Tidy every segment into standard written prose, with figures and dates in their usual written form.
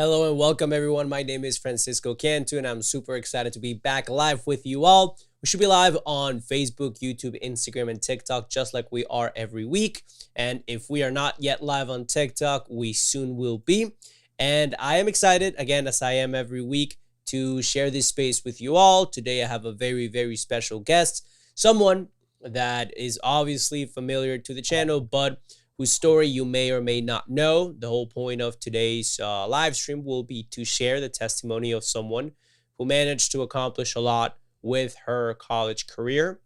Hello and welcome everyone. My name is Francisco Cantu and I'm super excited to be back live with you all. We should be live on Facebook, YouTube, Instagram, and TikTok just like we are every week. And if we are not yet live on TikTok, we soon will be. And I am excited, again, as I am every week, to share this space with you all. Today I have a very, very special guest, someone that is obviously familiar to the channel, but whose story you may or may not know. The whole point of today's live stream will be to share the testimony of someone who managed to accomplish a lot with her college career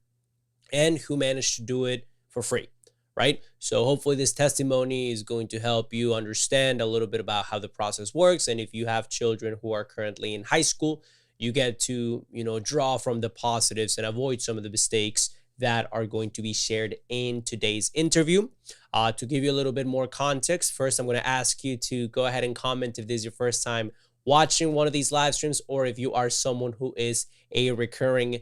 and who managed to do it for free, right? So hopefully this testimony is going to help you understand a little bit about how the process works. And if you have children who are currently in high school, you get to, draw from the positives and avoid some of the mistakes that are going to be shared in today's interview. To give you a little bit more context, first I'm going to ask you to go ahead and comment if this is your first time watching one of these live streams, or if you are someone who is a recurring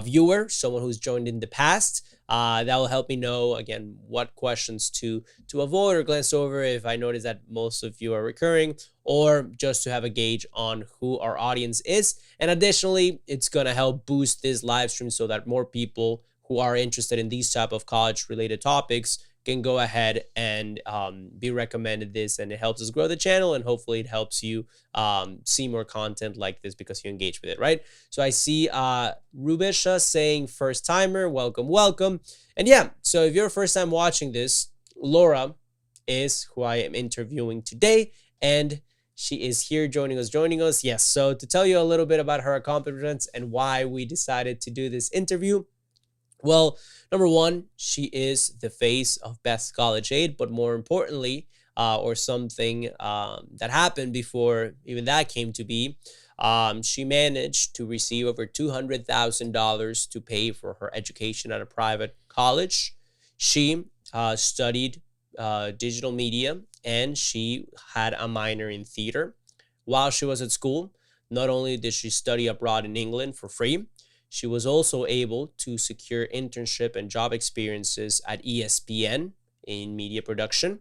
viewer, someone who's joined in the past. That will help me know, again, what questions to avoid or glance over if I notice that most of you are recurring, or just to have a gauge on who our audience is. And additionally, it's going to help boost this live stream so that more people who are interested in these type of college related topics can go ahead and be recommended this, and it helps us grow the channel, and hopefully it helps you see more content like this because you engage with it, right? So I see Rubisha saying first timer, welcome. And yeah, so if you're first time watching this, Laura is who I am interviewing today, and she is here joining us. Yes, so to tell you a little bit about her accomplishments and why we decided to do this interview. Well, number one, she is the face of Best College Aid, but more importantly, or something that happened before even that came to be, she managed to receive over $200,000 to pay for her education at a private college. She studied digital media, and she had a minor in theater. While she was at school, not only did she study abroad in England for free, she was also able to secure internship and job experiences at ESPN in media production.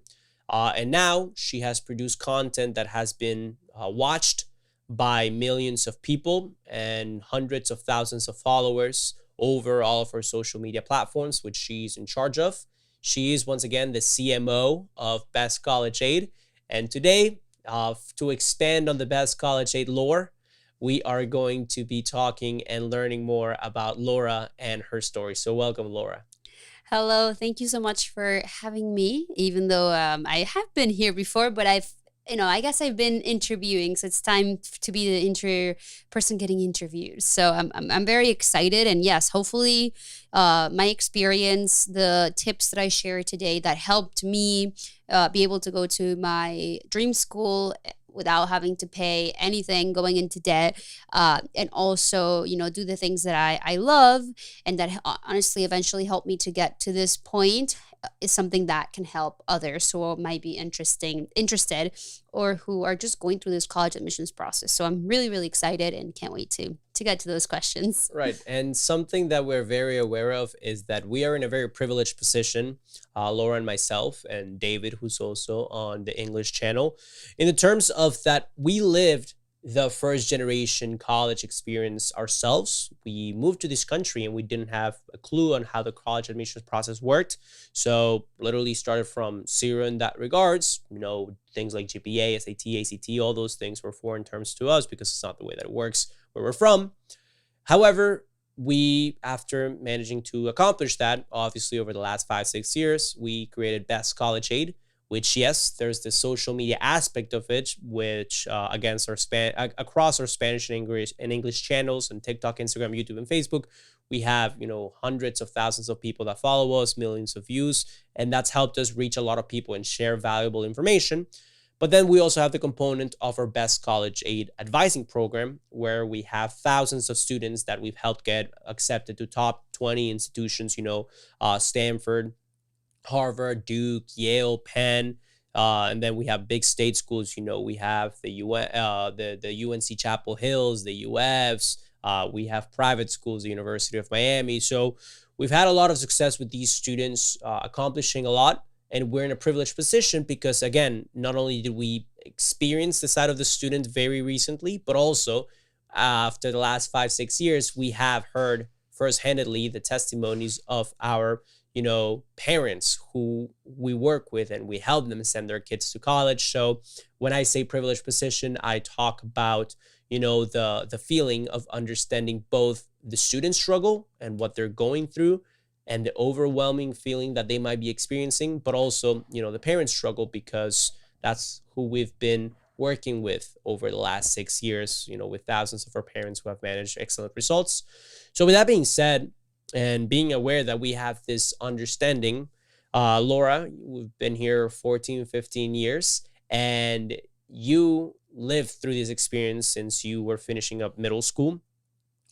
And now she has produced content that has been watched by millions of people and hundreds of thousands of followers over all of her social media platforms, which she's in charge of. She is, once again, the CMO of Best College Aid. And today, to expand on the Best College Aid lore, we are going to be talking and learning more about Laura and her story. So welcome, Laura. Hello, thank you so much for having me. Even though I have been here before, but I guess I've been interviewing, so it's time to be the person getting interviewed. So I'm very excited, and yes, hopefully, my experience, the tips that I share today that helped me be able to go to my dream school without having to pay anything, going into debt, and also, do the things that I love, and that honestly eventually helped me to get to this point, is something that can help others who might be interested, or who are just going through this college admissions process. So I'm really, really excited and can't wait to get to those questions. Right. And something that we're very aware of is that we are in a very privileged position, Laura and myself, and David, who's also on the English channel, in the terms of that we lived the first generation college experience ourselves. We moved to this country and we didn't have a clue on how the college admissions process worked. So literally started from zero in that regards. Things like GPA, SAT, ACT, all those things were foreign terms to us because it's not the way that it works where we're from. However, we, after managing to accomplish that, obviously over the last 5-6 years, we created Best College Aid, which, yes, there's the social media aspect of it, which across our Spanish and English channels and TikTok, Instagram, YouTube, and Facebook, we have, hundreds of thousands of people that follow us, millions of views, and that's helped us reach a lot of people and share valuable information. But then we also have the component of our Best College Aid advising program, where we have thousands of students that we've helped get accepted to top 20 institutions, Stanford, Harvard, Duke, Yale, Penn, and then we have big state schools. We have the UNC Chapel Hills, the UFs. We have private schools, the University of Miami. So we've had a lot of success with these students accomplishing a lot. And we're in a privileged position because, again, not only did we experienced the side of the student very recently, but also after the last 5 6 years, we have heard first-handedly the testimonies of our parents who we work with, and we help them send their kids to college. So when I say privileged position, I talk about the feeling of understanding both the student struggle and what they're going through, and the overwhelming feeling that they might be experiencing, but also the parents struggle, because that's who we've been working with over the last 6 years, with thousands of our parents who have managed excellent results. So with that being said, and being aware that we have this understanding, Laura, we've been here 14 15 years, and you lived through this experience since you were finishing up middle school.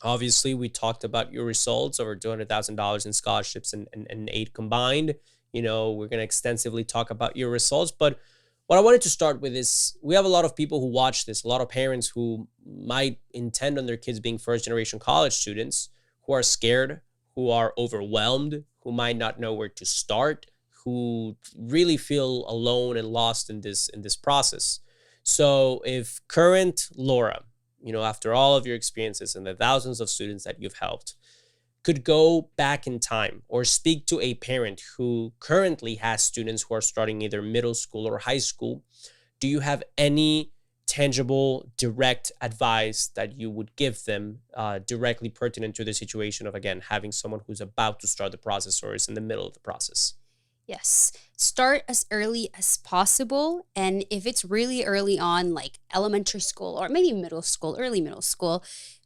Obviously, we talked about your results, over $200,000 in scholarships and aid combined. We're going to extensively talk about your results. But what I wanted to start with is, we have a lot of people who watch this, a lot of parents who might intend on their kids being first generation college students, who are scared, who are overwhelmed, who might not know where to start, who really feel alone and lost in this process. So if current Laura, after all of your experiences and the thousands of students that you've helped, could go back in time or speak to a parent who currently has students who are starting either middle school or high school, do you have any tangible, direct advice that you would give them, directly pertinent to the situation of, again, having someone who's about to start the process or is in the middle of the process? Yes. Start as early as possible. And if it's really early on, like elementary school or maybe middle school, early middle school,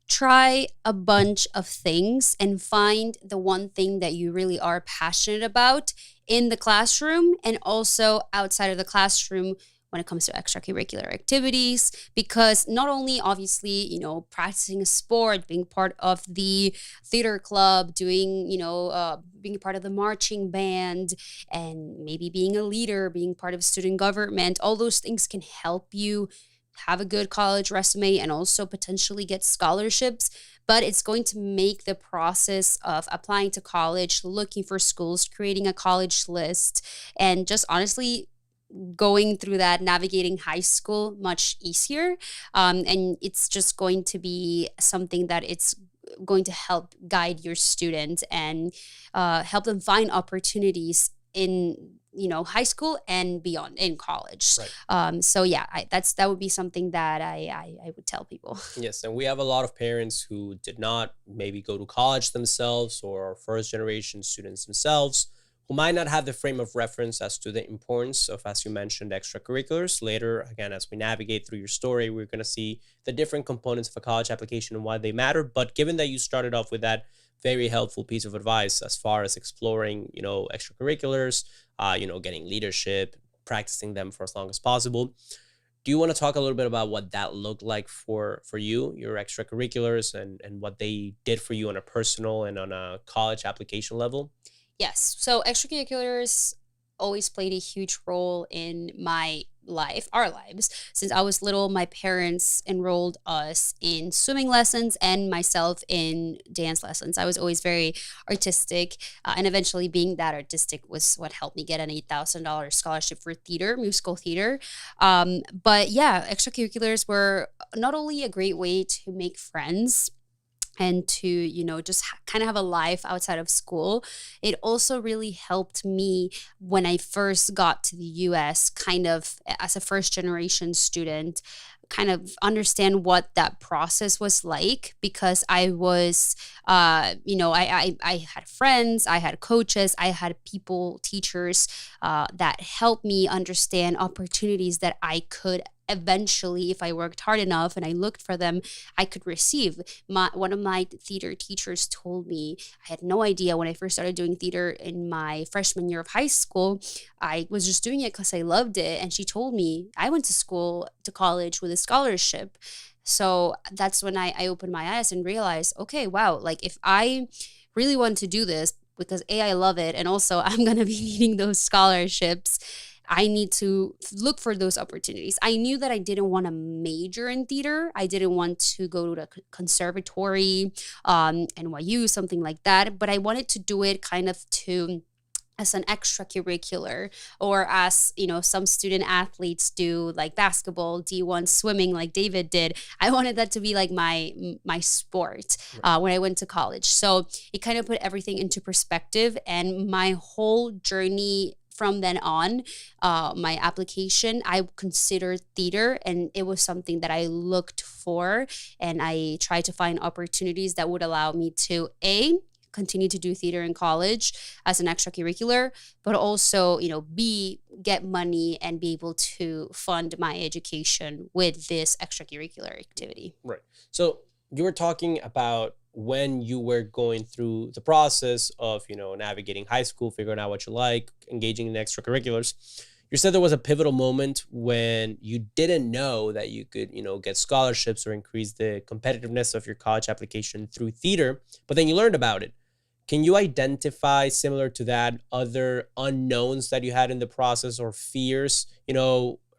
try a bunch of things and find the one thing that you really are passionate about in the classroom and also outside of the classroom when it comes to extracurricular activities. Because not only obviously, practicing a sport, being part of the theater club, doing, being part of the marching band, and maybe being a leader, being part of student government, all those things can help you have a good college resume and also potentially get scholarships. But it's going to make the process of applying to college, looking for schools, creating a college list, and just honestly going through that, navigating high school much easier. And it's just going to be something that it's going to help guide your students and help them find opportunities in high school and beyond in college. Right. So yeah, that would be something that I would tell people. Yes, and we have a lot of parents who did not maybe go to college themselves, or first generation students themselves, who might not have the frame of reference as to the importance of, as you mentioned, extracurriculars. Later, again, as we navigate through your story, we're going to see the different components of a college application and why they matter. But given that you started off with that very helpful piece of advice as far as exploring, extracurriculars, getting leadership, practicing them for as long as possible, do you want to talk a little bit about what that looked like for you, your extracurriculars, and what they did for you on a personal and on a college application level? Yes. So extracurriculars always played a huge role in my life, our lives. Since I was little, my parents enrolled us in swimming lessons and myself in dance lessons. I was always very artistic, and eventually being that artistic was what helped me get an $8,000 scholarship for theater, musical theater. But yeah, extracurriculars were not only a great way to make friends and to just kind of have a life outside of school. It also really helped me when I first got to the US, kind of as a first generation student, kind of understand what that process was like, because I was I had friends, I had coaches, I had people, teachers, that helped me understand opportunities that I could eventually, if I worked hard enough and I looked for them, I could receive. One of my theater teachers told me, I had no idea when I first started doing theater in my freshman year of high school. I was just doing it because I loved it. And she told me I went to college with a scholarship. So that's when I opened my eyes and realized, okay, wow, like if I really want to do this, because I love it, and also I'm going to be needing those scholarships, I need to look for those opportunities. I knew that I didn't want to major in theater. I didn't want to go to the conservatory, NYU, something like that. But I wanted to do it kind of to as an extracurricular, or as some student athletes do, like basketball, D1 swimming, like David did. I wanted that to be like my sport Right. when I went to college. So it kind of put everything into perspective, and my whole journey from then on, my application, I considered theater, and it was something that I looked for, and I tried to find opportunities that would allow me to continue to do theater in college as an extracurricular, but also, B, get money and be able to fund my education with this extracurricular activity. Right. So you were talking about when you were going through the process of, navigating high school, figuring out what you like, engaging in extracurriculars. You said there was a pivotal moment when you didn't know that you could, get scholarships or increase the competitiveness of your college application through theater, but then you learned about it. Can you identify, similar to that, other unknowns that you had in the process or fears,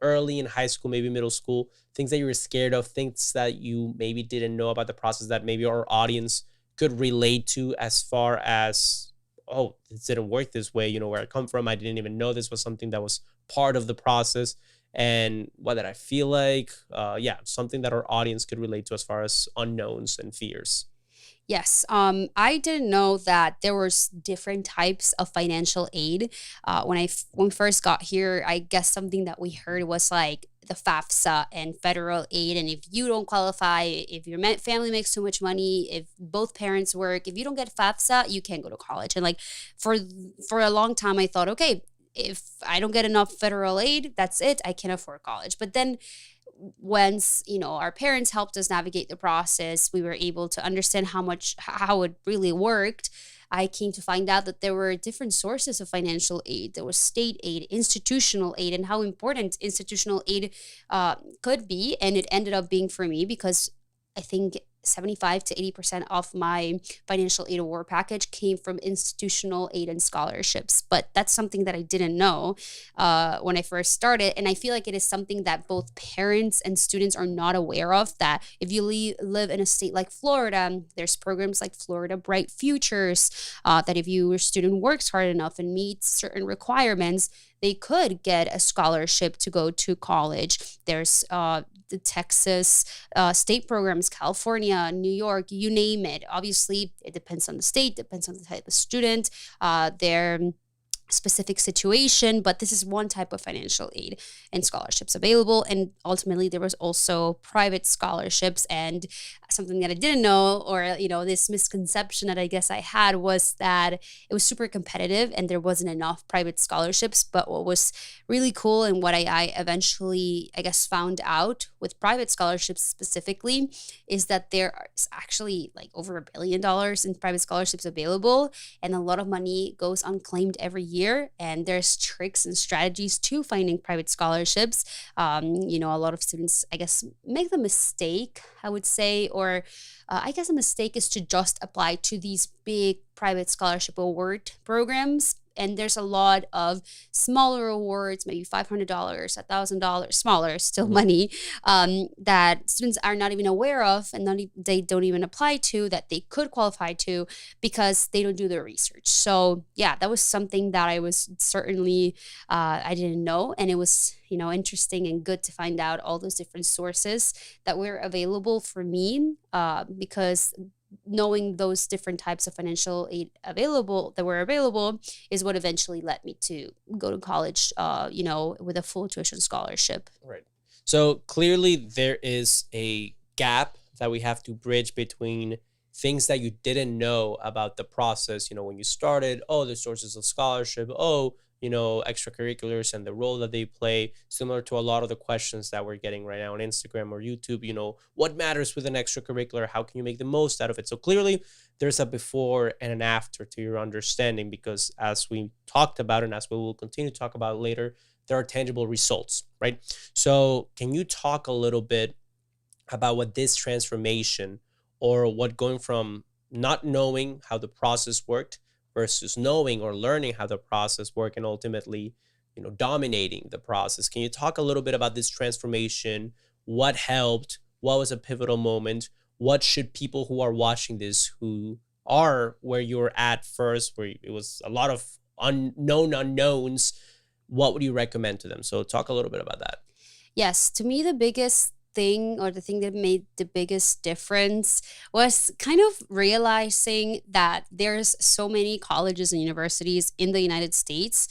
early in high school, maybe middle school, things that you were scared of, things that you maybe didn't know about the process that maybe our audience could relate to, as far as, oh, this didn't work this way, where I come from, I didn't even know this was something that was part of the process. And what did I feel like? Yeah, something that our audience could relate to as far as unknowns and fears. Yes, I didn't know that there was different types of financial aid. When we first got here, I guess something that we heard was like the FAFSA and federal aid. And if you don't qualify, if your family makes too much money, if both parents work, if you don't get FAFSA, you can't go to college. And like for for a long time, I thought, okay, if I don't get enough federal aid, that's it. I can afford college. But then once our parents helped us navigate the process, we were able to understand how it really worked. I came to find out that there were different sources of financial aid. There was state aid, institutional aid, and how important institutional aid could be. And it ended up being for me because I think 75 to 80% of my financial aid award package came from institutional aid and scholarships. But that's something that I didn't know when I first started. And I feel like it is something that both parents and students are not aware of, that if you live in a state like Florida, there's programs like Florida Bright Futures, that if your student works hard enough and meets certain requirements, they could get a scholarship to go to college. There's the Texas state programs, California, New York, you name it. Obviously, it depends on the state, depends on the type of student, their specific situation, but this is one type of financial aid and scholarships available. And ultimately, there was also private scholarships. And something that I didn't know, or this misconception that I guess I had, was that it was super competitive and there wasn't enough private scholarships. But what was really cool, and what I eventually, I guess, found out with private scholarships specifically, is that there is actually like over $1 billion in private scholarships available, and a lot of money goes unclaimed every year. And there's tricks and strategies to finding private scholarships. A lot of students, I guess, make the mistake, I would say, or I guess a mistake is to just apply to these big private scholarship award programs. And there's a lot of smaller awards, maybe $500, $1,000, smaller, still money, that students are not even aware of, and they don't even apply to, that they could qualify to, because they don't do their research. So yeah, that was something that I was certainly, I didn't know. And it was, interesting and good to find out all those different sources that were available for me, because knowing those different types of financial aid available is what eventually led me to go to college, with a full tuition scholarship. Right. So clearly there is a gap that we have to bridge between things that you didn't know about the process, when you started, oh, the sources of scholarship, oh, extracurriculars and the role that they play, similar to a lot of the questions that we're getting right now on Instagram or YouTube, what matters with an extracurricular? How can you make the most out of it? So clearly there's a before and an after to your understanding, because as we talked about, and as we will continue to talk about later, there are tangible results, right? So can you talk a little bit about what this transformation, or what going from not knowing how the process worked versus knowing or learning how the process worked, and ultimately, dominating the process. Can you talk a little bit about this transformation? What helped? What was a pivotal moment? What should people who are watching this, who are where you're at first, where it was a lot of unknown unknowns, what would you recommend to them? So talk a little bit about that. Yes, to me, the biggest thing, or the thing that made the biggest difference, was kind of realizing that there's so many colleges and universities in the United States.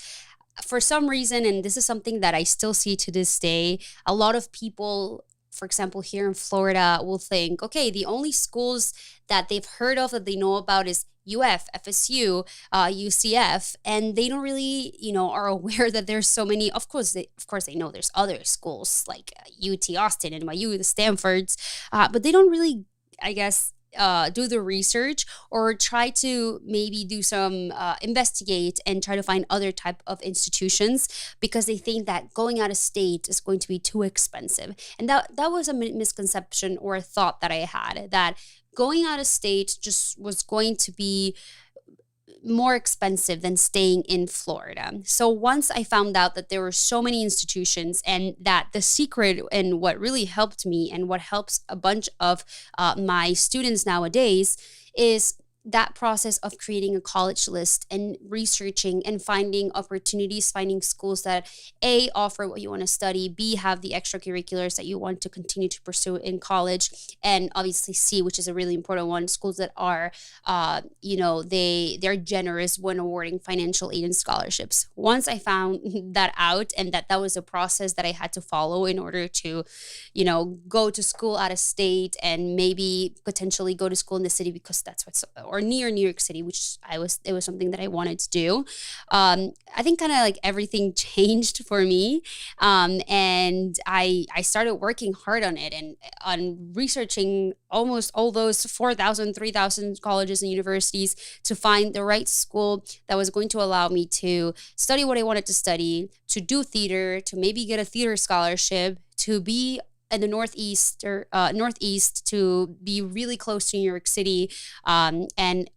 For some reason, and this is something that I still see to this day, a lot of people, for example, here in Florida, will think, okay, the only schools that they've heard of, that they know about, is UF, FSU, UCF, and they don't really, are aware that there's so many. Of course, they know there's other schools like UT Austin, NYU, the Stanfords, but they don't really, I guess, do the research, or try to maybe do some investigate and try to find other type of institutions, because they think that going out of state is going to be too expensive. And that was a misconception, or a thought that I had, that going out of state just was going to be more expensive than staying in Florida. So once I found out that there were so many institutions, and that the secret, and what really helped me and what helps a bunch of my students nowadays, is that process of creating a college list and researching and finding opportunities, finding schools that A, offer what you want to study, B, have the extracurriculars that you want to continue to pursue in college, and obviously C, which is a really important one, schools that are, they're generous when awarding financial aid and scholarships. Once I found that out, and that was a process that I had to follow in order to, go to school out of state, and maybe potentially go to school in the city, because that's what's, or near New York City, which it was something that I wanted to do. I think kind of like everything changed for me. And I started working hard on it, and on researching almost all those 4,000, 3,000 colleges and universities, to find the right school that was going to allow me to study what I wanted to study, to do theater, to maybe get a theater scholarship, to be in the Northeast, to be really close to New York City. And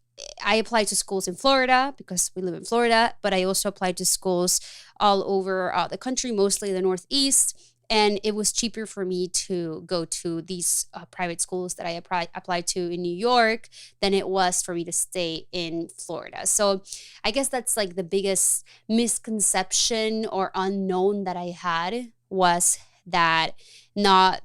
I applied to schools in Florida because we live in Florida, but I also applied to schools all over the country, mostly the Northeast. And it was cheaper for me to go to these private schools that I applied to in New York than it was for me to stay in Florida. So I guess that's like the biggest misconception or unknown that I had, was that not,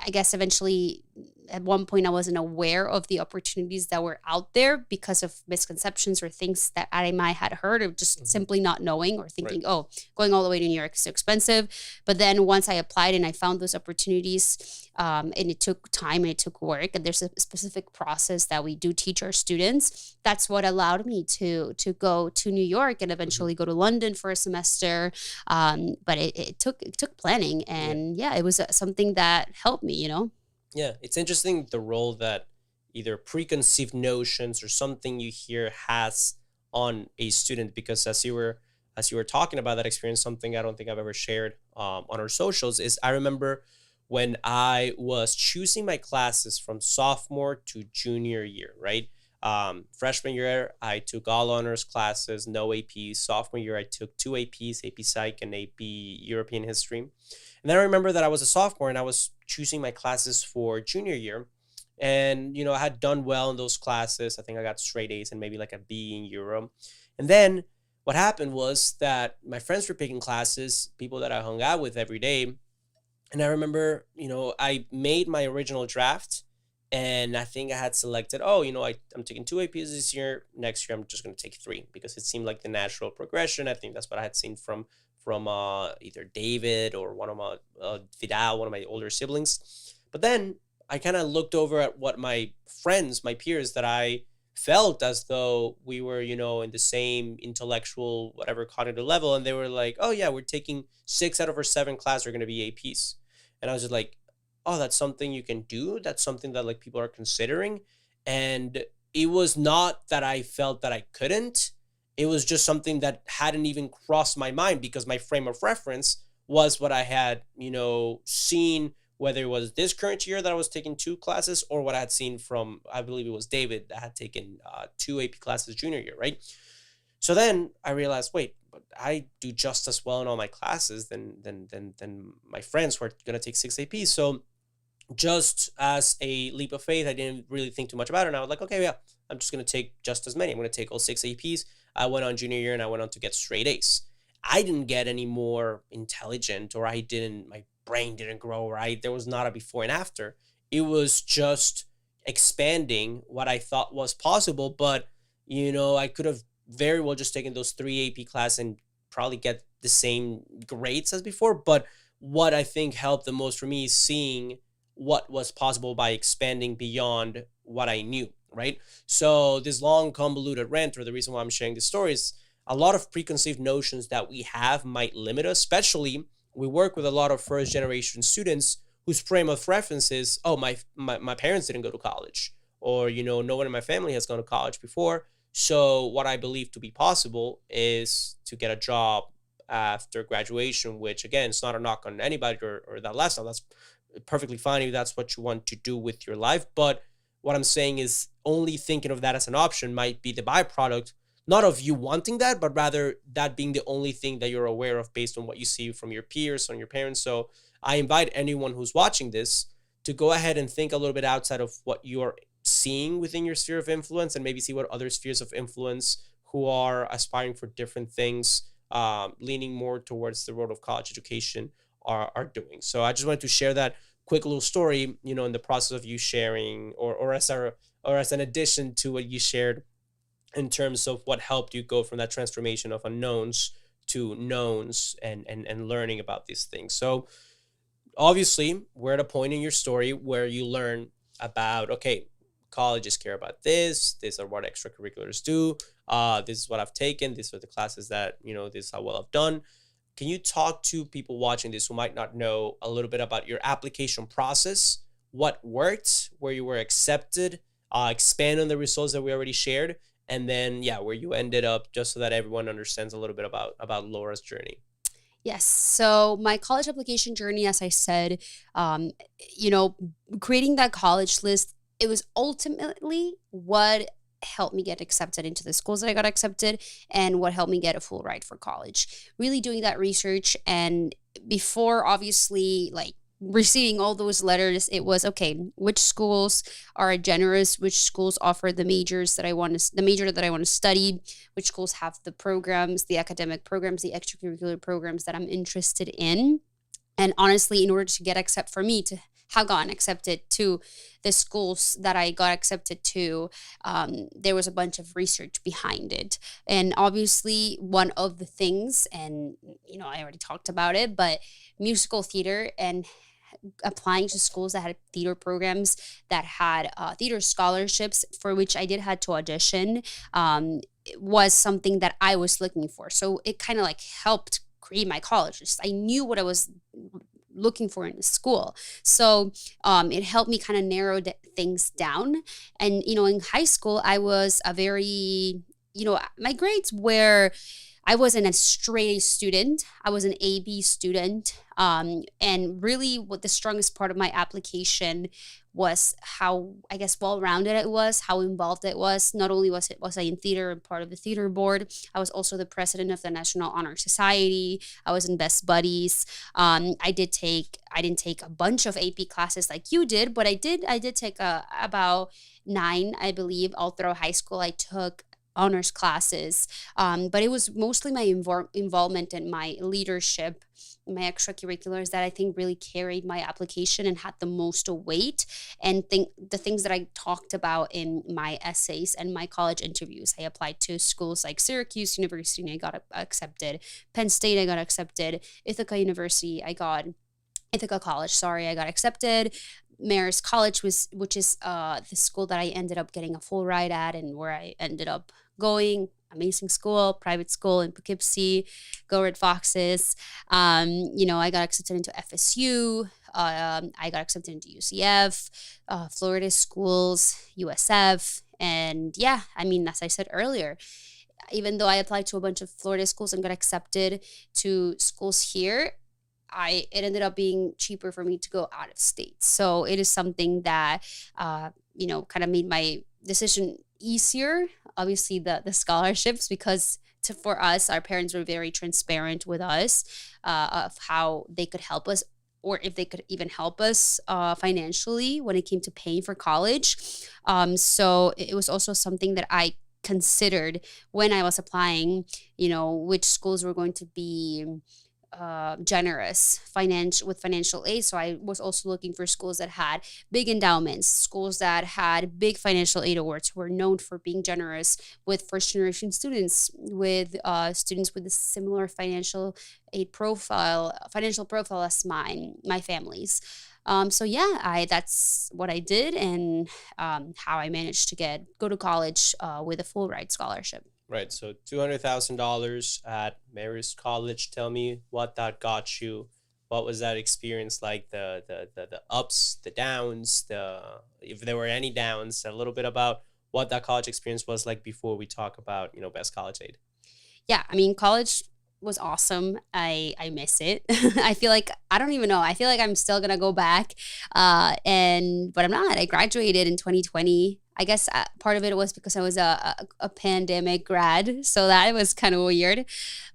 I guess eventually at one point I wasn't aware of the opportunities that were out there because of misconceptions or things that I might had heard, or just simply not knowing, or thinking, Right. oh, going all the way to New York is so expensive. But then once I applied and I found those opportunities, and it took time and it took work, and there's a specific process that we do teach our students. That's what allowed me to go to New York and eventually go to London for a semester. But it took planning, and it was something that helped me. Yeah, it's interesting the role that either preconceived notions or something you hear has on a student, because as you were talking about that experience, something I don't think I've ever shared on our socials is, I remember when I was choosing my classes from sophomore to junior year, right? Freshman year, I took all honors classes, no APs. Sophomore year, I took two APs, AP Psych and AP European History. And then I remember that I was a sophomore and I was choosing my classes for junior year. And, I had done well in those classes. I think I got straight A's and maybe like a B in Euro. And then what happened was that my friends were picking classes, people that I hung out with every day. And I remember, I made my original draft, and I think I had selected, I'm taking two APs this year. Next year, I'm just going to take three, because it seemed like the natural progression. I think that's what I had seen from either David or one of my Vidal, one of my older siblings. But then I kind of looked over at what my friends, my peers, that I felt as though we were, in the same intellectual, whatever cognitive level. And they were like, oh yeah, we're taking 6 out of our 7 classes are going to be APs. And I was just like, oh, that's something you can do. That's something that like people are considering. And it was not that I felt that I couldn't. It was just something that hadn't even crossed my mind, because my frame of reference was what I had, seen, whether it was this current year that I was taking 2 classes, or what I had seen from, I believe it was David, that had taken 2 AP classes junior year, right? So then I realized, wait, but I do just as well in all my classes than my friends who are going to take 6 APs. So just as a leap of faith, I didn't really think too much about it. And I was like, okay, yeah, I'm just going to take just as many. I'm going to take all 6 APs. I went on junior year and I went on to get straight A's. I didn't get any more intelligent, or my brain didn't grow, right? There was not a before and after. It was just expanding what I thought was possible. But, I could have very well just taken those 3 AP classes and probably get the same grades as before. But what I think helped the most for me is seeing what was possible by expanding beyond what I knew, right? So this long convoluted rant, or the reason why I'm sharing this story, is a lot of preconceived notions that we have might limit us. Especially, we work with a lot of first generation students whose frame of reference is, oh, my parents didn't go to college, or no one in my family has gone to college before. So what I believe to be possible is to get a job after graduation, which again, it's not a knock on anybody or that lifestyle. That's perfectly fine if that's what you want to do with your life. But what I'm saying is, only thinking of that as an option might be the byproduct, not of you wanting that, but rather that being the only thing that you're aware of based on what you see from your peers, on your parents. So I invite anyone who's watching this to go ahead and think a little bit outside of what you're seeing within your sphere of influence, and maybe see what other spheres of influence who are aspiring for different things, leaning more towards the road of college education, are doing. So I just wanted to share that quick little story, in the process of you sharing, or as an addition to what you shared in terms of what helped you go from that transformation of unknowns to knowns, and learning about these things. So obviously, we're at a point in your story where you learn about, okay, colleges care about this. These are what extracurriculars do. This is what I've taken. These are the classes that, this is how well I've done. Can you talk to people watching this who might not know a little bit about your application process, what worked, where you were accepted, expand on the results that we already shared, and then, yeah, where you ended up, just so that everyone understands a little bit about Laura's journey? Yes. So my college application journey, as I said, um, you know, creating that college list, it was ultimately what helped me get accepted into the schools that I got accepted, and what helped me get a full ride for college. Really doing that research, and before obviously like receiving all those letters, it was okay, which schools are generous, which schools offer the major that I want to study, which schools have the programs, the academic programs, the extracurricular programs that I'm interested in. And honestly, in order to get accept for me to have gotten accepted to the schools that I got accepted to, there was a bunch of research behind it. And obviously, one of the things, and I already talked about it, but musical theater, and applying to schools that had theater programs, that had theater scholarships, for which I did had to audition, was something that I was looking for. So it kind of like helped create my college. Just I knew what I was looking for in the school. So it helped me kind of narrow things down. And, in high school, I was a very, my grades were, I wasn't a straight A student. I was an AB student. And really what the strongest part of my application was how, I guess, well-rounded it was, how involved it was. Not only was I in theater and part of the theater board, I was also the president of the National Honor Society. I was in Best Buddies. I didn't take a bunch of AP classes like you did, but I did take about 9, I believe, all through high school. I took honors classes, but it was mostly my involvement and my leadership, my extracurriculars, that I think really carried my application and had the most weight. And the things that I talked about in my essays and my college interviews, I applied to schools like Syracuse University, and I got accepted. Penn State, I got accepted. Ithaca College, sorry, I got accepted. Marist College, which is the school that I ended up getting a full ride at, and where I ended up going. Amazing school, private school in Poughkeepsie. Go Red Foxes. I got accepted into FSU. I got accepted into UCF, Florida schools, USF. And yeah, I mean, as I said earlier, even though I applied to a bunch of Florida schools and got accepted to schools here, it ended up being cheaper for me to go out of state. So it is something that, kind of made my decision easier. Obviously, the scholarships, because for us, our parents were very transparent with us of how they could help us or if they could even help us financially when it came to paying for college. So it was also something that I considered when I was applying, which schools were going to be generous financial with financial aid. So I was also looking for schools that had big endowments, schools that had big financial aid awards, who were known for being generous with first generation students, with students with a similar financial profile as my family's. So yeah, I that's what I did, and how I managed to go to college with a full ride scholarship. Right. So $200,000 at Marist College. Tell me what that got you. What was that experience like? The ups, the downs, the if there were any downs. A little bit about what that college experience was like before we talk about best college aid. Yeah, I mean, college was awesome. I miss it. I feel like I don't even know. I feel like I'm still gonna go back, and but I'm not. I graduated in 2020. I guess part of it was because I was a pandemic grad, so that was kind of weird.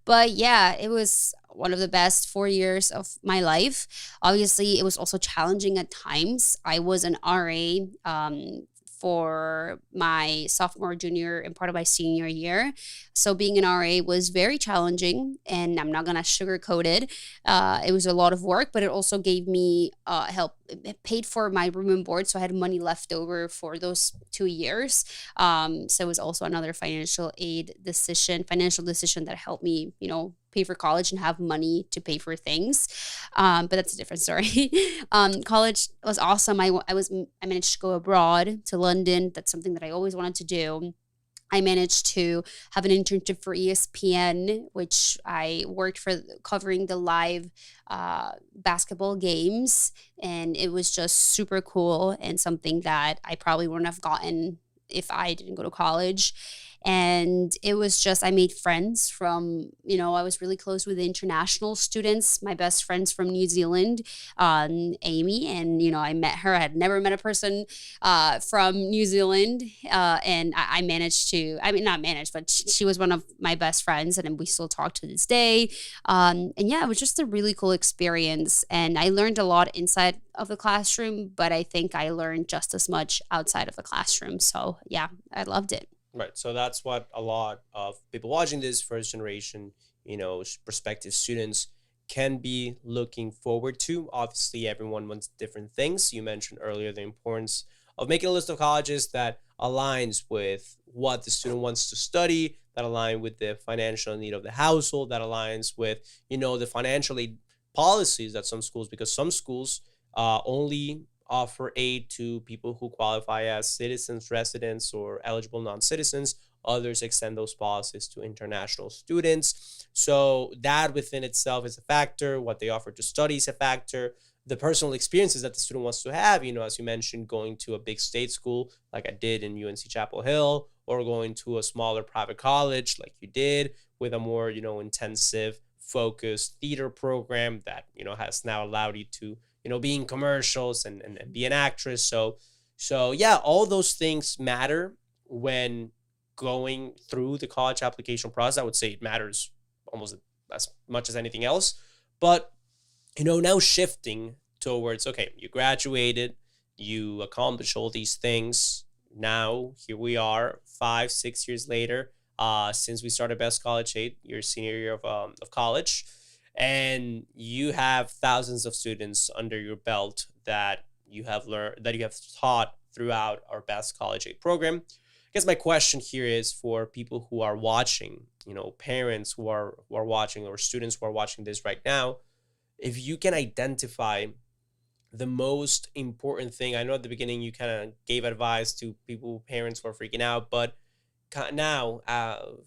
But yeah, it was one of the best 4 years of my life. Obviously, it was also challenging at times. I was an RA. For my sophomore, junior, and part of my senior year. So being an RA was very challenging, and I'm not gonna sugarcoat it. It was a lot of work, but it also gave me help. It paid for my room and board, so I had money left over for those 2 years. So it was also another financial decision that helped me, pay for college and have money to pay for things. But that's a different story. College was awesome. I managed to go abroad to London. That's something that I always wanted to do. I managed to have an internship for ESPN, which I worked for covering the live basketball games. And it was just super cool, and something that I probably wouldn't have gotten if I didn't go to college. And it was just, I made friends from, I was really close with the international students, my best friends from New Zealand, Amy. And, I met her. I had never met a person from New Zealand. And I managed to, I mean, not managed, but she was one of my best friends. And we still talk to this day. And yeah, it was just a really cool experience. And I learned a lot inside of the classroom, but I think I learned just as much outside of the classroom. So yeah, I loved it. Right. So that's what a lot of people watching this first generation, prospective students can be looking forward to. Obviously, everyone wants different things. You mentioned earlier the importance of making a list of colleges that aligns with what the student wants to study, that align with the financial need of the household, that aligns with, the financial aid policies that some schools, because some schools only offer aid to people who qualify as citizens, residents, or eligible non-citizens. Others extend those policies to international students. So that within itself is a factor. What they offer to study is a factor. The personal experiences that the student wants to have, as you mentioned, going to a big state school like I did in UNC Chapel Hill, or going to a smaller private college like you did with a more, intensive, focused theater program that, has now allowed you to be in commercials and be an actress. So yeah, all those things matter when going through the college application process. I would say it matters almost as much as anything else. But, now shifting towards, okay, you graduated, you accomplished all these things. Now here we are 5-6 years later, since we started Best College Aid, your senior year of college. And you have thousands of students under your belt that you have learned, that you have taught throughout our Best College Aid program. I guess my question here is for people who are watching, parents who are watching, or students who are watching this right now, if you can identify the most important thing. I know at the beginning you kind of gave advice to people, parents who are freaking out, but now,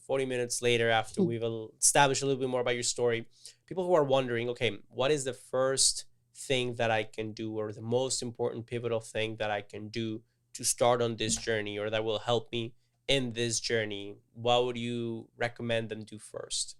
40 minutes later, after we've established a little bit more about your story, people who are wondering, okay, what is the first thing that I can do, or the most important pivotal thing that I can do to start on this journey, or that will help me in this journey? What would you recommend them do first?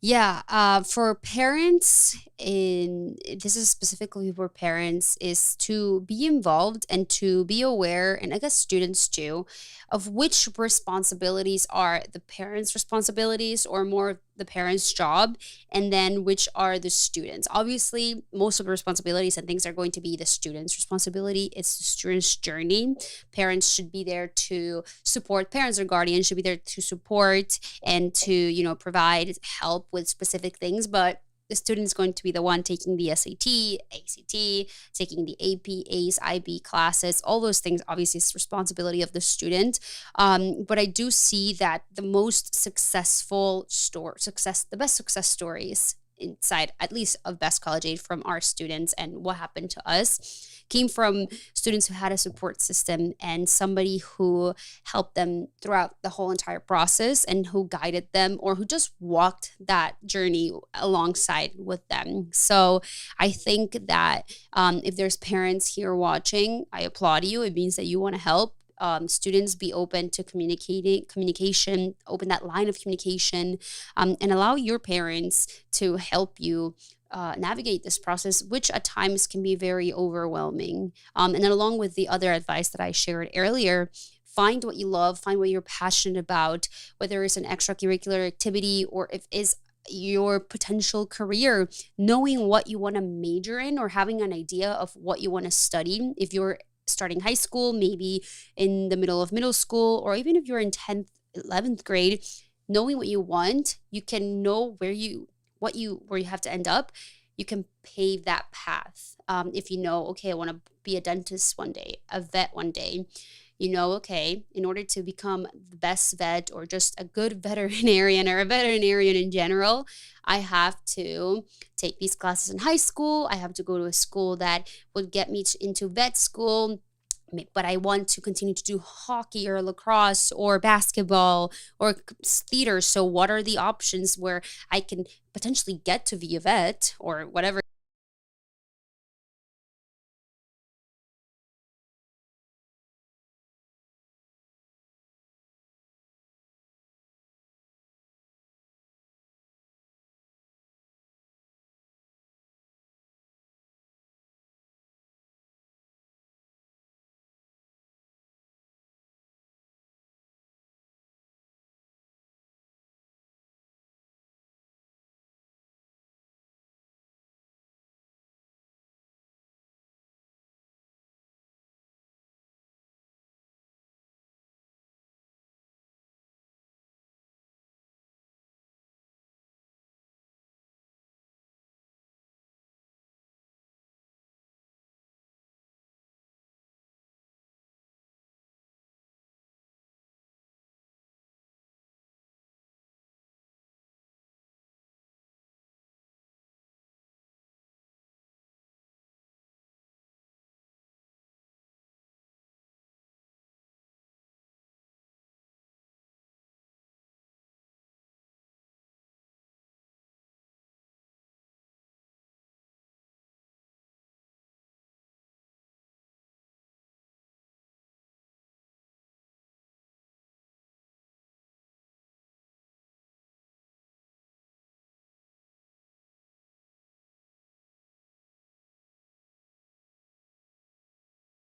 Yeah, for parents, this is specifically for parents, is to be involved and to be aware, and I guess students too, of which responsibilities are the parents' responsibilities, or more the parents' job, and then which are the students. Obviously, most of the responsibilities and things are going to be the students' responsibility. It's the students' journey. Parents should be there to support, parents or guardians should be there to support and to, provide help with specific things. But the student is going to be the one taking the SAT, ACT, taking the AP, ACE, IB classes. All those things, obviously, is responsibility of the student. But I do see that the most the best success stories inside, at least of Best College Aid, from our students and what happened to us, came from students who had a support system and somebody who helped them throughout the whole entire process and who guided them or who just walked that journey alongside with them. So I think that if there's parents here watching, I applaud you. It means that you want to help. Students, be open to communication, open that line of communication, and allow your parents to help you navigate this process, which at times can be very overwhelming. And then, along with the other advice that I shared earlier, find what you love, find what you're passionate about, whether it's an extracurricular activity or if it's your potential career, knowing what you want to major in or having an idea of what you want to study. If you're starting high school, maybe in the middle of middle school, or even if you're in 10th, 11th grade, knowing what you want, you can know where you have to end up. You can pave that path. If you know, okay, I want to be a dentist one day, a vet one day, okay, in order to become the best vet or just a good veterinarian or a veterinarian in general, I have to take these classes in high school. I have to go to a school that would get me into vet school. But I want to continue to do hockey or lacrosse or basketball or theater. So what are the options where I can potentially get to be a vet or whatever